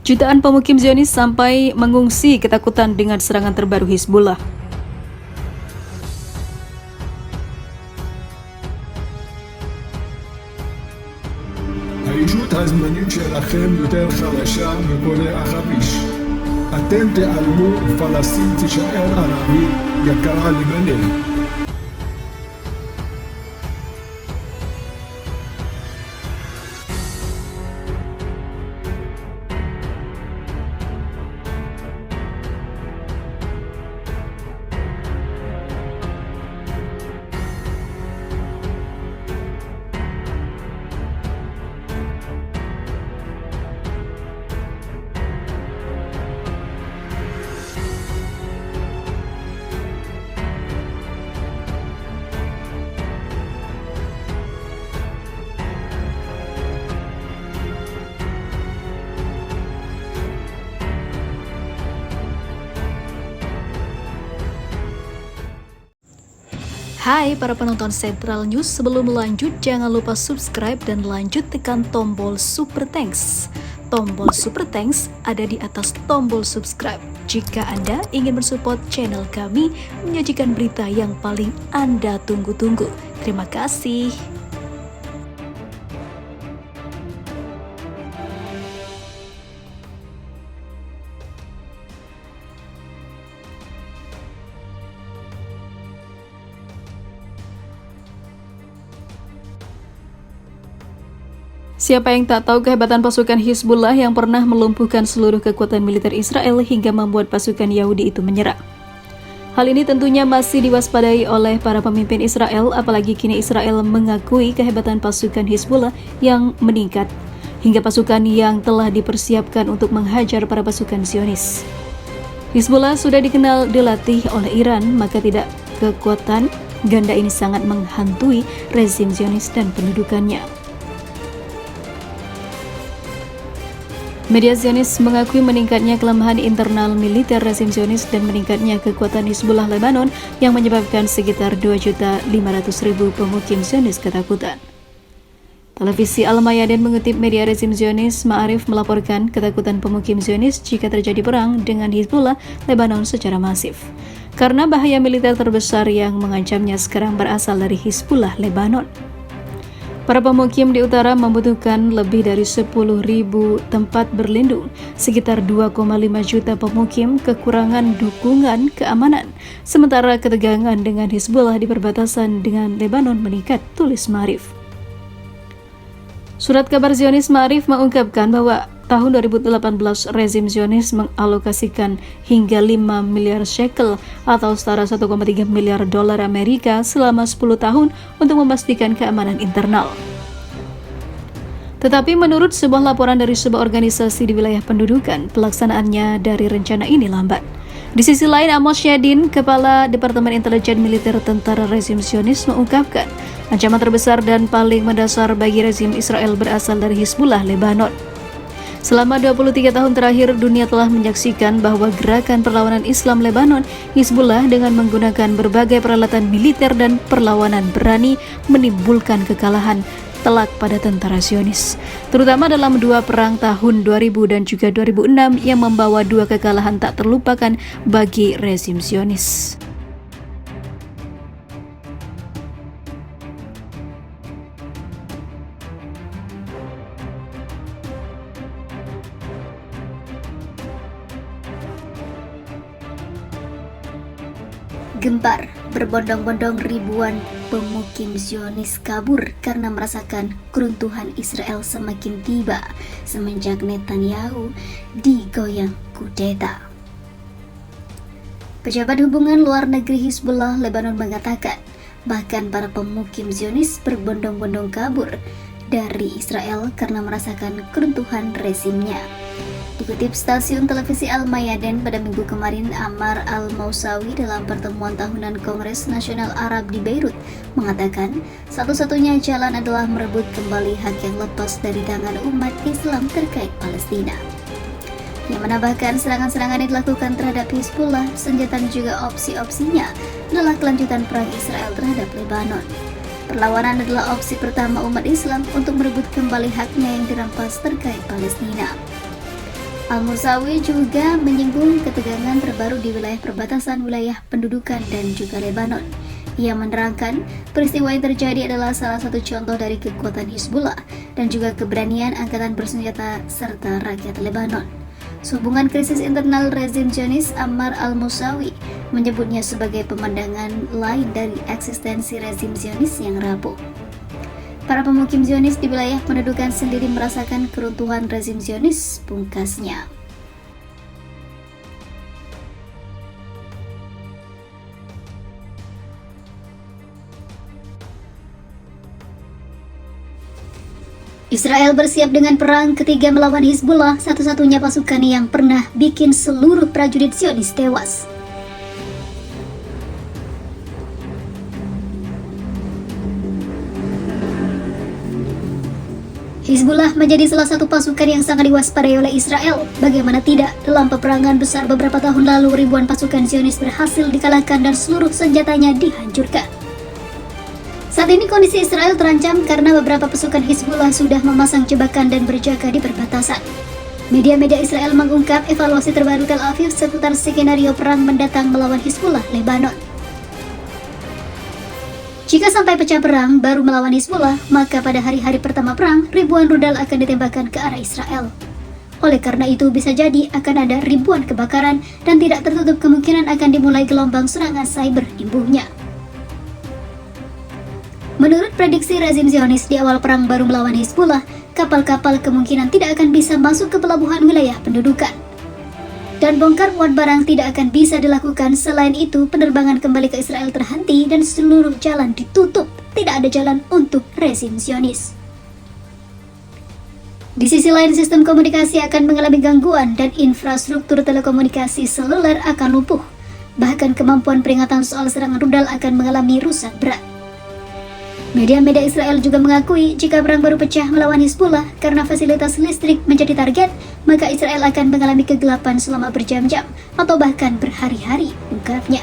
Jutaan pemukim Zionis sampai mengungsi ketakutan dengan serangan terbaru Hizbullah. הישות הזמנית שלכם יותר חלשה מכל החביש. אתם תיעלמו ופלסטין תישאר ערבית יקרה לבניה. Hai para penonton Central News, sebelum lanjut jangan lupa subscribe dan lanjut tekan tombol Super Thanks. Tombol Super Thanks ada di atas tombol subscribe. Jika Anda ingin mensupport channel kami menyajikan berita yang paling Anda tunggu-tunggu. Terima kasih. Siapa yang tak tahu kehebatan pasukan Hizbullah yang pernah melumpuhkan seluruh kekuatan militer Israel hingga membuat pasukan Yahudi itu menyerah. Hal ini tentunya masih diwaspadai oleh para pemimpin Israel, apalagi kini Israel mengakui kehebatan pasukan Hizbullah yang meningkat, hingga pasukan yang telah dipersiapkan untuk menghajar para pasukan Zionis. Hizbullah sudah dikenal dilatih oleh Iran, maka tidak kekuatan ganda ini sangat menghantui rezim Zionis dan pendudukannya. Media Zionis mengakui meningkatnya kelemahan internal militer rezim Zionis dan meningkatnya kekuatan Hizbullah Lebanon yang menyebabkan sekitar 2.500.000 pemukim Zionis ketakutan. Televisi Al-Mayadin mengutip media rezim Zionis, Ma'arif melaporkan ketakutan pemukim Zionis jika terjadi perang dengan Hizbullah Lebanon secara masif. Karena bahaya militer terbesar yang mengancamnya sekarang berasal dari Hizbullah Lebanon. Para pemukim di utara membutuhkan lebih dari 10.000 tempat berlindung, sekitar 2,5 juta pemukim kekurangan dukungan keamanan, sementara ketegangan dengan Hizbullah di perbatasan dengan Lebanon meningkat, tulis Ma'arif. Surat kabar Zionis Ma'arif mengungkapkan bahwa tahun 2018 rezim Zionis mengalokasikan hingga 5 miliar shekel atau setara 1,3 miliar dolar Amerika selama 10 tahun untuk memastikan keamanan internal. Tetapi menurut sebuah laporan dari sebuah organisasi di wilayah pendudukan, pelaksanaannya dari rencana ini lambat. Di sisi lain, Amos Yadin, Kepala Departemen Intelijen Militer Tentara Rezim Zionis mengungkapkan, ancaman terbesar dan paling mendasar bagi rezim Israel berasal dari Hizbullah Lebanon. Selama 23 tahun terakhir, dunia telah menyaksikan bahwa gerakan perlawanan Islam Lebanon, Hizbullah dengan menggunakan berbagai peralatan militer dan perlawanan berani menimbulkan kekalahan telak pada tentara Zionis, terutama dalam dua perang tahun 2000 dan juga 2006 yang membawa dua kekalahan tak terlupakan bagi rezim Zionis. Gempar, berbondong-bondong ribuan pemukim Zionis kabur karena merasakan keruntuhan Israel semakin tiba semenjak Netanyahu digoyang kudeta. Pejabat hubungan luar negeri Hizbullah Lebanon mengatakan, bahkan para pemukim Zionis berbondong-bondong kabur dari Israel karena merasakan keruntuhan rezimnya. Dikutip stasiun televisi Al-Mayadin pada minggu kemarin, Ammar Al-Mousawi dalam pertemuan tahunan Kongres Nasional Arab di Beirut mengatakan satu-satunya jalan adalah merebut kembali hak yang lepas dari tangan umat Islam terkait Palestina. Yang menambahkan serangan-serangan yang dilakukan terhadap Hizbullah, senjata dan juga opsi-opsinya adalah kelanjutan perang Israel terhadap Lebanon. Perlawanan adalah opsi pertama umat Islam untuk merebut kembali haknya yang dirampas terkait Palestina. Al-Musawi juga menyinggung ketegangan terbaru di wilayah perbatasan wilayah pendudukan dan juga Lebanon. Ia menerangkan peristiwa yang terjadi adalah salah satu contoh dari kekuatan Hizbullah dan juga keberanian angkatan bersenjata serta rakyat Lebanon. Sehubungan krisis internal rezim Zionis, Ammar Al-Musawi menyebutnya sebagai pemandangan lain dari eksistensi rezim Zionis yang rapuh. Para pemukim Zionis di wilayah pendudukan sendiri merasakan keruntuhan rezim Zionis, pungkasnya. Israel bersiap dengan perang ketiga melawan Hizbullah, satu-satunya pasukan yang pernah bikin seluruh prajurit Zionis tewas. Hizbullah menjadi salah satu pasukan yang sangat diwaspadai oleh Israel. Bagaimana tidak, dalam peperangan besar beberapa tahun lalu, ribuan pasukan Zionis berhasil dikalahkan dan seluruh senjatanya dihancurkan. Saat ini kondisi Israel terancam karena beberapa pasukan Hizbullah sudah memasang jebakan dan berjaga di perbatasan. Media-media Israel mengungkap evaluasi terbaru Tel Aviv seputar skenario perang mendatang melawan Hizbullah Lebanon. Jika sampai pecah perang baru melawan Hizbullah, maka pada hari-hari pertama perang, ribuan rudal akan ditembakkan ke arah Israel. Oleh karena itu, bisa jadi akan ada ribuan kebakaran dan tidak tertutup kemungkinan akan dimulai gelombang serangan cyber imbuhnya. Menurut prediksi rezim Zionis di awal perang baru melawan Hizbullah, kapal-kapal kemungkinan tidak akan bisa masuk ke pelabuhan wilayah pendudukan. Dan bongkar muat barang tidak akan bisa dilakukan. Selain itu, penerbangan kembali ke Israel terhenti dan seluruh jalan ditutup. Tidak ada jalan untuk rezim Zionis. Di sisi lain, sistem komunikasi akan mengalami gangguan dan infrastruktur telekomunikasi seluler akan lumpuh. Bahkan kemampuan peringatan soal serangan rudal akan mengalami rusak berat. Media-media Israel juga mengakui jika perang baru pecah melawan Hizbullah karena fasilitas listrik menjadi target, maka Israel akan mengalami kegelapan selama berjam-jam atau bahkan berhari-hari, ungkapnya.